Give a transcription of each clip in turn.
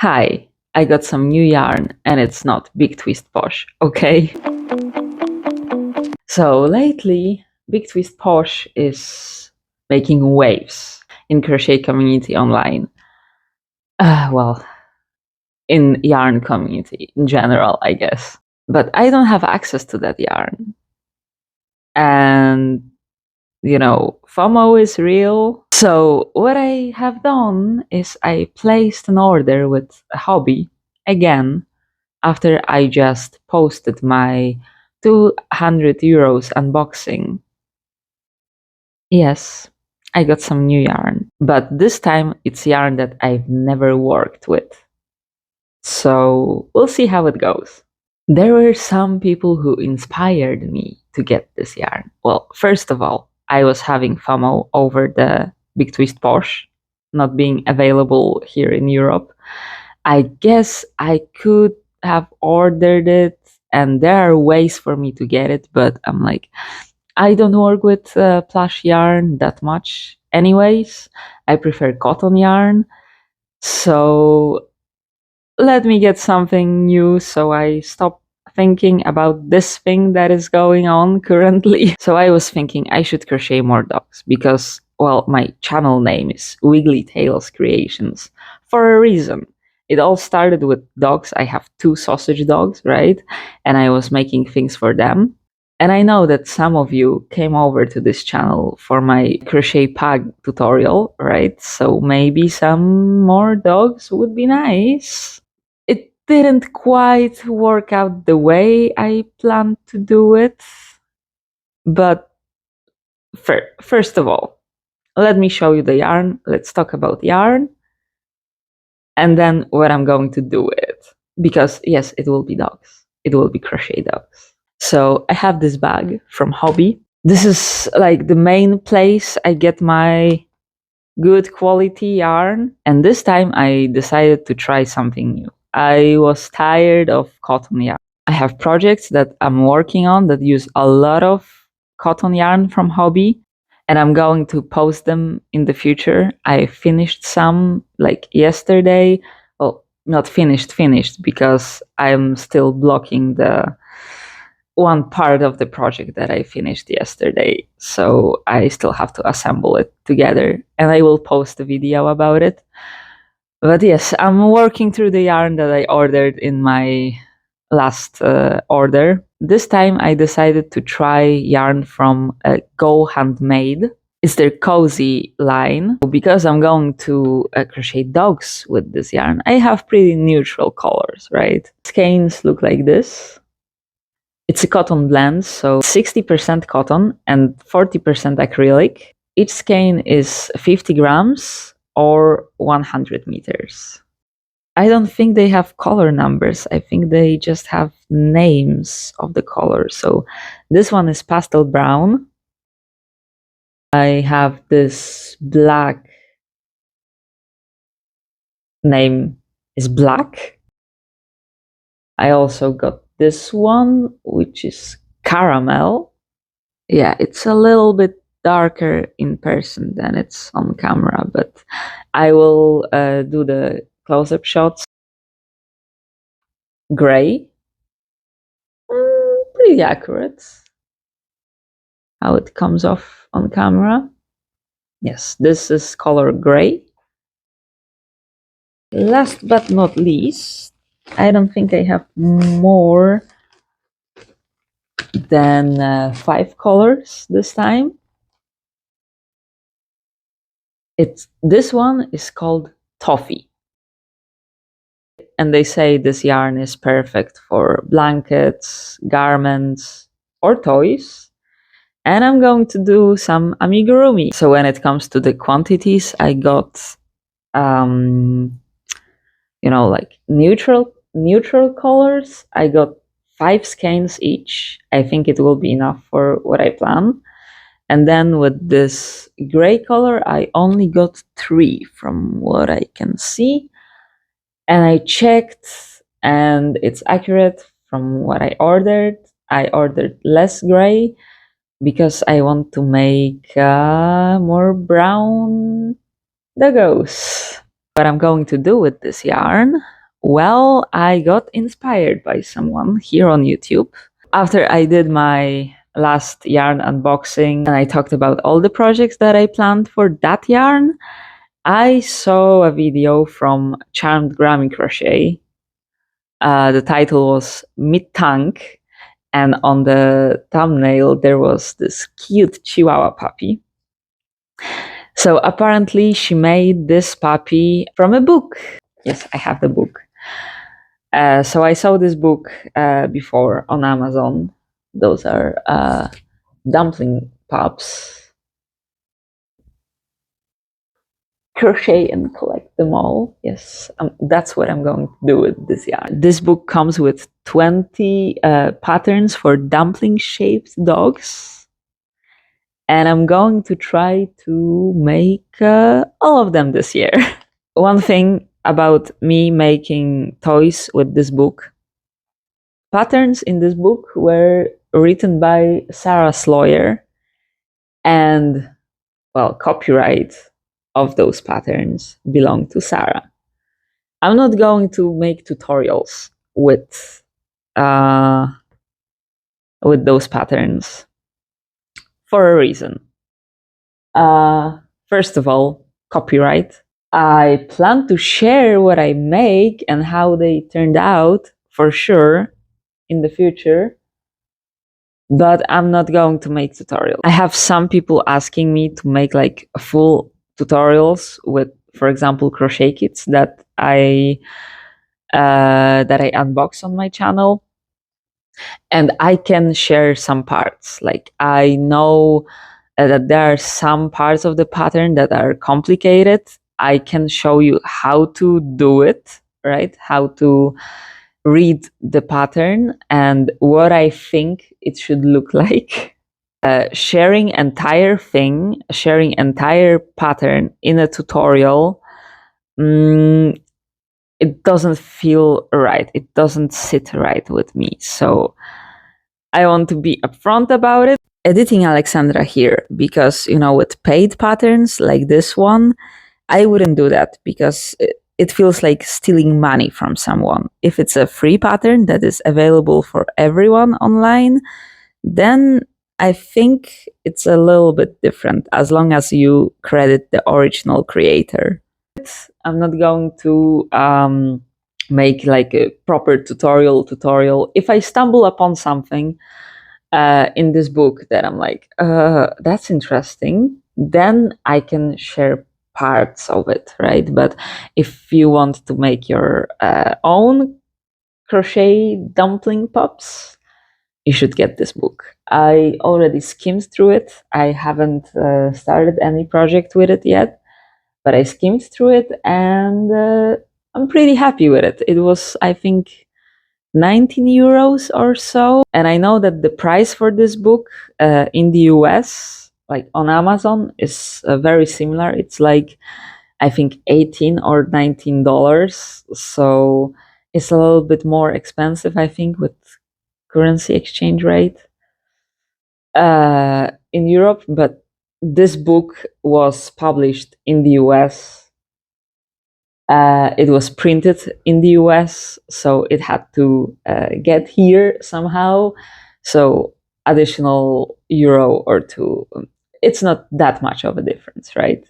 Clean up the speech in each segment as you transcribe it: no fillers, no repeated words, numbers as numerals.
Hi, I got some new yarn and it's not Big Twist Posh, okay? So lately, Big Twist Posh is making waves in crochet community online. Well, in yarn community in general, I guess. But I don't have access to that yarn. And, FOMO is real. So what I have done is I placed an order with Hobbii again after I just posted my 200 euros unboxing. Yes, I got some new yarn, but this time it's yarn that I've never worked with. So we'll see how it goes. There were some people who inspired me to get this yarn. Well, first of all, I was having FOMO over the Big Twist Posh not being available here in Europe. I guess I could have ordered it, and there are ways for me to get it, but I'm like, I don't work with plush yarn that much anyways. I prefer cotton yarn. So let me get something new. So I stopped thinking about this thing that is going on currently. So I was thinking I should crochet more dogs because, well, my channel name is Wiggly Tails Creations for a reason. It all started with dogs. I have 2 sausage dogs, right? And I was making things for them. And I know that some of you came over to this channel for my crochet pug tutorial, right? So maybe some more dogs would be nice. It didn't quite work out the way I planned to do it. But first of all, let me show you the yarn. Let's talk about yarn. And then what I'm going to do with it. Because yes, it will be dogs. It will be crochet dogs. So I have this bag from Hobbii. This is like the main place I get my good quality yarn. And this time I decided to try something new. I was tired of cotton yarn. I have projects that I'm working on that use a lot of cotton yarn from Hobbii, and I'm going to post them in the future. I finished some like yesterday. Well, not finished because I'm still blocking the one part of the project that I finished yesterday. So I still have to assemble it together, and I will post a video about it. But yes, I'm working through the yarn that I ordered in my last order. This time I decided to try yarn from Go Handmade. It's their Cozy line. Because I'm going to crochet dogs with this yarn, I have pretty neutral colors, right? Skeins look like this. It's a cotton blend, so 60% cotton and 40% acrylic. Each skein is 50 grams or 100 meters. I don't think they have color numbers. I think they just have names of the colors. So this one is pastel brown. I have this black, name is black. I also got this one, which is caramel. Yeah, it's a little bit darker in person than it's on camera, but I will do the close-up shots. Gray. Pretty accurate how it comes off on camera. Yes, this is color gray. Last but not least, I don't think I have more than 5 colors this time. This one is called Toffee. And they say this yarn is perfect for blankets, garments, or toys. And I'm going to do some amigurumi. So when it comes to the quantities, I got like neutral colors. I got 5 skeins each. I think it will be enough for what I plan. And then with this gray color, I only got 3 from what I can see. And I checked, and it's accurate from what I ordered. I ordered less gray because I want to make more brown doggos. What I'm going to do with this yarn? Well, I got inspired by someone here on YouTube. After I did my last yarn unboxing and I talked about all the projects that I planned for that yarn, I saw a video from Charmed Grammy Crochet. The title was Mid-Tank, and on the thumbnail there was this cute Chihuahua puppy. So apparently she made this puppy from a book. Yes, I have the book. So I saw this book before on Amazon. Those are Dumpling Pups. Crochet and collect them all. Yes, that's what I'm going to do with this yarn. This book comes with 20 patterns for dumpling-shaped dogs. And I'm going to try to make all of them this year. One thing about me making toys with this book, patterns in this book were written by Sarah Sloyer, and well, copyright of those patterns belong to Sarah. I'm not going to make tutorials with those patterns for a reason. First of all, copyright. I plan to share what I make and how they turned out for sure in the future, but I'm not going to make tutorials. I have some people asking me to make like full tutorials with, for example, crochet kits that I unbox on my channel, and I can share some parts. Like I know that there are some parts of the pattern that are complicated. I can show you how to do it, right? How to read the pattern and what I think it should look like. Sharing entire pattern in a tutorial, it doesn't feel right. It doesn't sit right with me. So I want to be upfront about it. Editing Alexandra here because, with paid patterns like this one, I wouldn't do that because it feels like stealing money from someone. If it's a free pattern that is available for everyone online, then I think it's a little bit different as long as you credit the original creator. I'm not going to make like a proper tutorial. If I stumble upon something in this book that I'm like, that's interesting, then I can share parts of it, right? But if you want to make your own crochet dumpling pups, you should get this book. I already skimmed through it. I haven't started any project with it yet, but I skimmed through it and I'm pretty happy with it. It was, I think, 19 euros or so. And I know that the price for this book in the US, like on Amazon, is very similar. It's like, I think, 18 or $19. So it's a little bit more expensive, I think, with currency exchange rate in Europe. But this book was published in the US. It was printed in the US, so it had to get here somehow. So additional euro or two. It's not that much of a difference, right?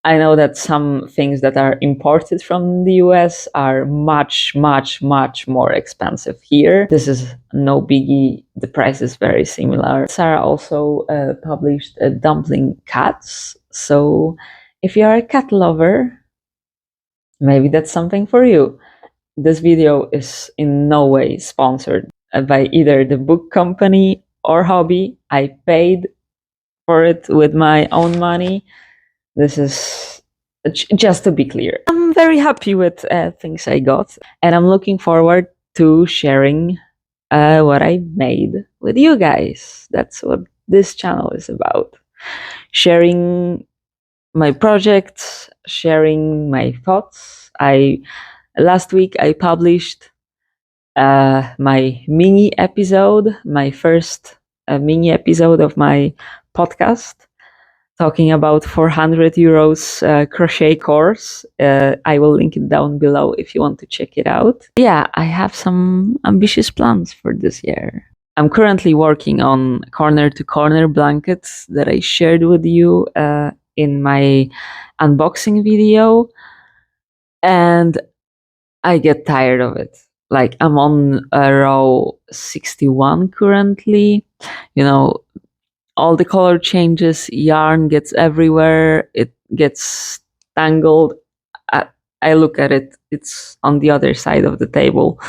I know that some things that are imported from the US are much, much, much more expensive here. This is no biggie. The price is very similar. Sarah also published Dumpling Cats. So if you are a cat lover, maybe that's something for you. This video is in no way sponsored by either the book company or Hobbii. I paid for it with my own money. This is just to be clear. I'm very happy with things I got, and I'm looking forward to sharing what I made with you guys. That's what this channel is about. Sharing my projects, sharing my thoughts. Last week I published my mini episode, my first mini episode of my podcast, talking about 400 euros crochet course. I will link it down below if you want to check it out. Yeah, I have some ambitious plans for this year. I'm currently working on corner to corner blankets that I shared with you in my unboxing video, and I get tired of it. Like, I'm on row 61 currently. You know, all the color changes, yarn gets everywhere, it gets tangled. I look at it, it's on the other side of the table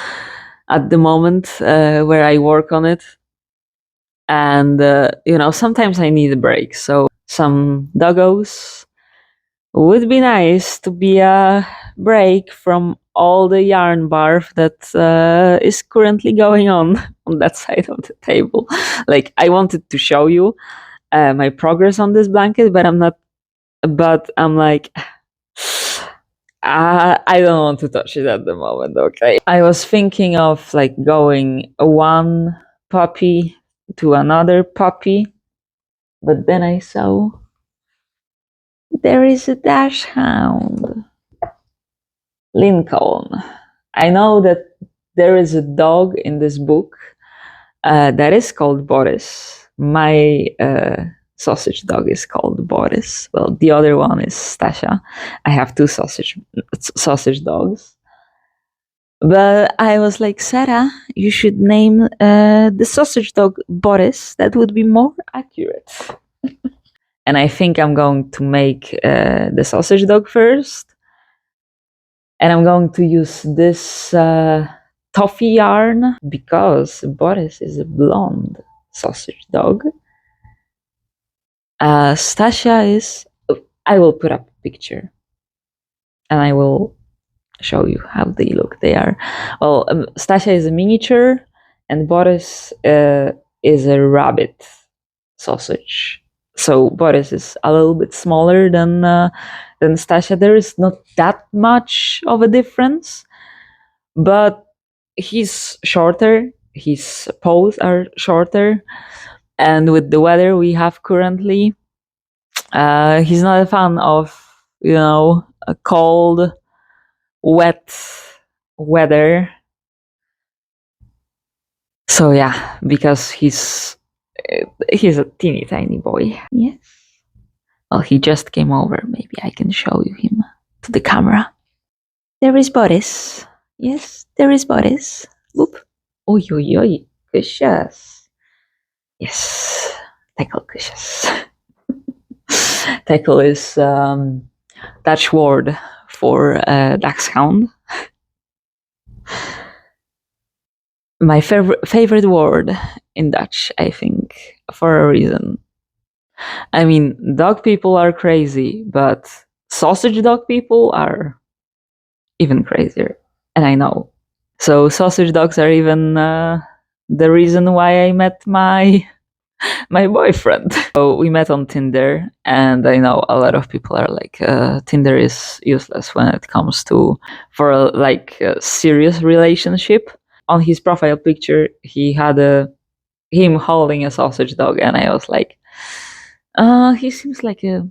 at the moment where I work on it. And, sometimes I need a break. So, some doggos would be nice to be a break from all the yarn barf that is currently going on that side of the table. Like, I wanted to show you my progress on this blanket, but I'm like, I don't want to touch it at the moment. Okay, I was thinking of like going one puppy to another puppy, but then I saw there is a dash hound, Lincoln. I know that there is a dog in this book that is called Boris. My sausage dog is called Boris. Well, the other one is Stasha. I have two sausage dogs. But I was like, Sarah, you should name the sausage dog Boris. That would be more accurate. And I think I'm going to make the sausage dog first. And I'm going to use this toffee yarn because Boris is a blonde sausage dog. Stasha is... I will put up a picture and I will show you how they look. They are... Well, Stasha is a miniature and Boris is a rabbit sausage. So Boris is a little bit smaller than Stasha. There is not that much of a difference, but he's shorter. His paws are shorter, and with the weather we have currently, he's not a fan of a cold, wet weather. So yeah, because he's a teeny tiny boy. Yes. Well, he just came over. Maybe I can show you him to the camera. There is Boris. Yes, there is Boris. Whoop. Oi, oi, oi. Cushions. Yes. Tackle cushions. Tackle is Dutch word for dachshund. My favorite word in Dutch, I think, for a reason. I mean, dog people are crazy, but sausage dog people are even crazier. And I know. So sausage dogs are even the reason why I met my boyfriend. So we met on Tinder, and I know a lot of people are like, Tinder is useless when it comes to for a serious relationship. On his profile picture, he had him holding a sausage dog, and I was like, he seems like a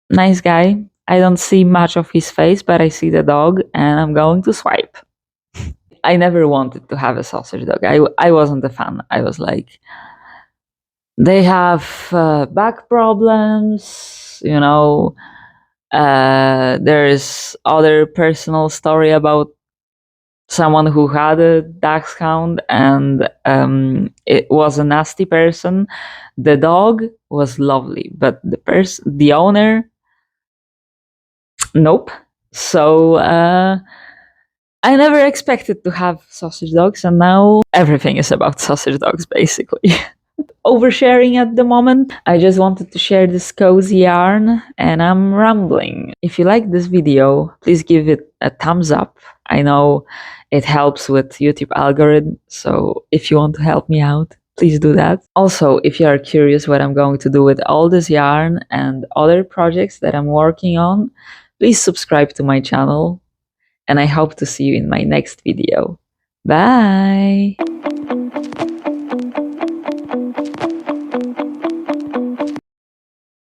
nice guy. I don't see much of his face, but I see the dog, and I'm going to swipe. I never wanted to have a sausage dog. I wasn't a fan. I was like, they have back problems, there is other personal story about someone who had a dachshund, and it was a nasty person. The dog was lovely, but the owner, nope. So I never expected to have sausage dogs, and now everything is about sausage dogs, basically. Oversharing at the moment. I just wanted to share this cozy yarn, and I'm rambling. If you like this video, please give it a thumbs up. I know it helps with YouTube algorithm, so if you want to help me out, please do that. Also, if you are curious what I'm going to do with all this yarn and other projects that I'm working on, please subscribe to my channel, and I hope to see you in my next video. Bye!